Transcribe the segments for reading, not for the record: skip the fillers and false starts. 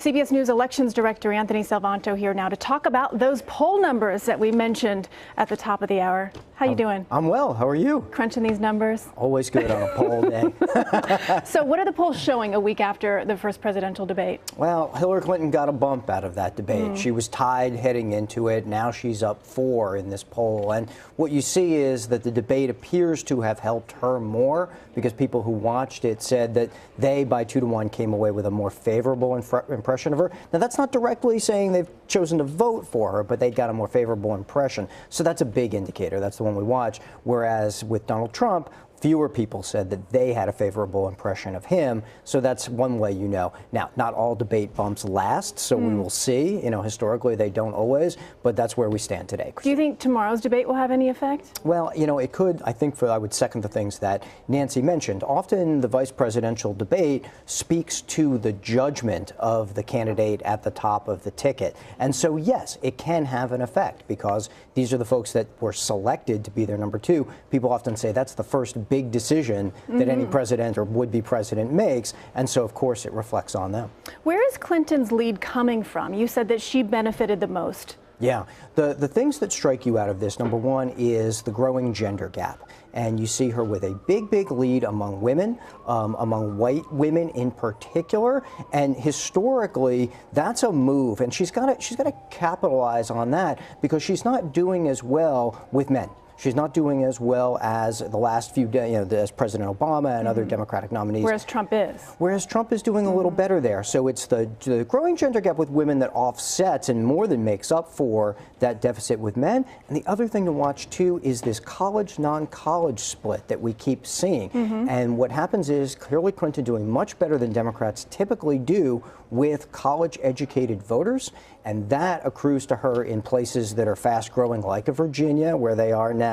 CBS News elections director Anthony Salvanto here now to talk about those poll numbers that we mentioned at the top of the hour. How you doing? I'm well. How are you? Crunching these numbers? Always good on a poll day. So what are the polls showing a week after the first presidential debate? Well, Hillary Clinton got a bump out of that debate. She was tied heading into it. Now she's up 4 in this poll. And what you see is that the debate appears to have helped her more because people who watched it said that they, by 2-1, came away with a more favorable impression of her. Now, that's not directly saying they've chosen to vote for her, but they got a more favorable impression. So that's a big indicator. That's the one we watch. Whereas with Donald Trump, fewer people said that they had a favorable impression of him. So that's one way you know. Now, not all debate bumps last, so we will see. You know, historically, they don't always, but that's where we stand today. Do you think tomorrow's debate will have any effect? Well, you know, it could. I think I would second the things that Nancy mentioned. Often the vice presidential debate speaks to the judgment of the candidate at the top of the ticket. And so, yes, it can have an effect because these are the folks that were selected to be their number 2. People often say that's the first big decision that any president or would-be president makes, and so of course it reflects on them. Where is Clinton's lead coming from? You said that she benefited the most. Yeah, the things that strike you out of this, number one, is the growing gender gap. And you see her with a big lead among women, among white women in particular. And historically, that's a move. And she's got to capitalize on that because she's not doing as well with men. She's not doing as well as the last few days, you know, as President Obama and other Democratic nominees. Whereas Trump is. Whereas Trump is doing a little better there. So it's the growing gender gap with women that offsets and more than makes up for that deficit with men. And the other thing to watch, too, is this college, non-college split that we keep seeing. And what happens is Hillary Clinton doing much better than Democrats typically do with college-educated voters, and that accrues to her in places that are fast-growing, like Virginia, where they are now.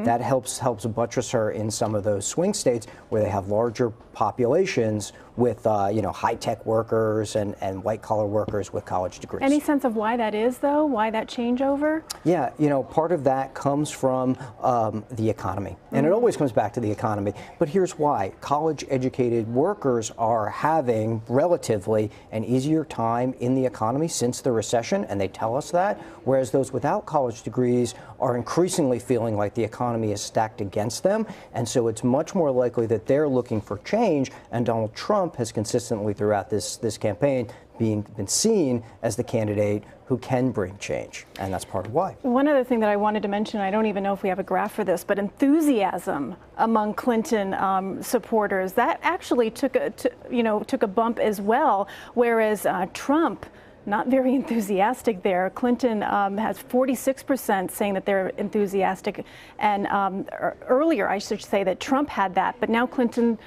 That helps buttress her in some of those swing states where they have larger populations with you know, high-tech workers and white-collar workers with college degrees. Any sense of why that is, though? Why that changeover? Yeah, you know, part of that comes from the economy, and it always comes back to the economy. But here's why. College-educated workers are having relatively an easier time in the economy since the recession, and they tell us that, whereas those without college degrees are increasingly feeling like the economy is stacked against them, and so it's much more likely that they're looking for change, and Donald Trump has consistently throughout this campaign been seen as the candidate who can bring change, and that's part of why. One other thing that I wanted to mention, I don't even know if we have a graph for this, but enthusiasm among Clinton supporters, that actually took a bump as well, whereas Trump, not very enthusiastic there. Clinton has 46% saying that they're enthusiastic, and earlier I should say that Trump had that, but now Clinton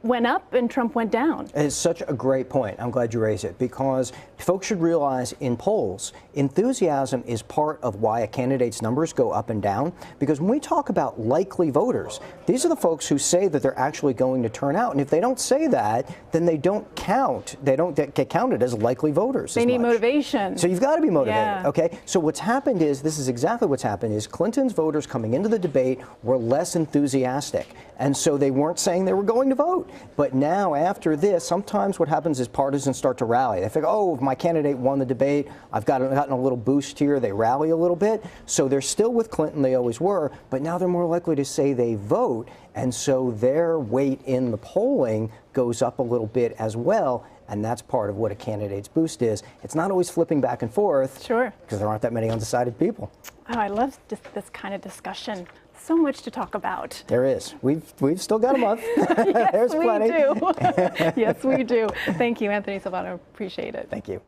went up and Trump went down. It's such a great point. I'm glad you raised it because folks should realize in polls, enthusiasm is part of why a candidate's numbers go up and down. Because when we talk about likely voters, these are the folks who say that they're actually going to turn out. And if they don't say that, then they don't count. They don't get counted as likely voters. They need motivation. So you've got to be motivated. Yeah. Okay. So what's happened is, this is exactly what's happened, is Clinton's voters coming into the debate were less enthusiastic. And so they weren't saying they were going to vote. But now, after this, sometimes what happens is partisans start to rally. They think, oh, if my candidate won the debate, I've gotten a little boost here. They rally a little bit. So they're still with Clinton. They always were. But now they're more likely to say they vote. And so their weight in the polling goes up a little bit as well. And that's part of what a candidate's boost is. It's not always flipping back and forth. Sure. Because there aren't that many undecided people. Oh, I love this kind of discussion. So much to talk about. There is. We've still got a month. Yes, There's plenty. We do. Yes, we do. Thank you, Anthony Salvanto. Appreciate it. Thank you.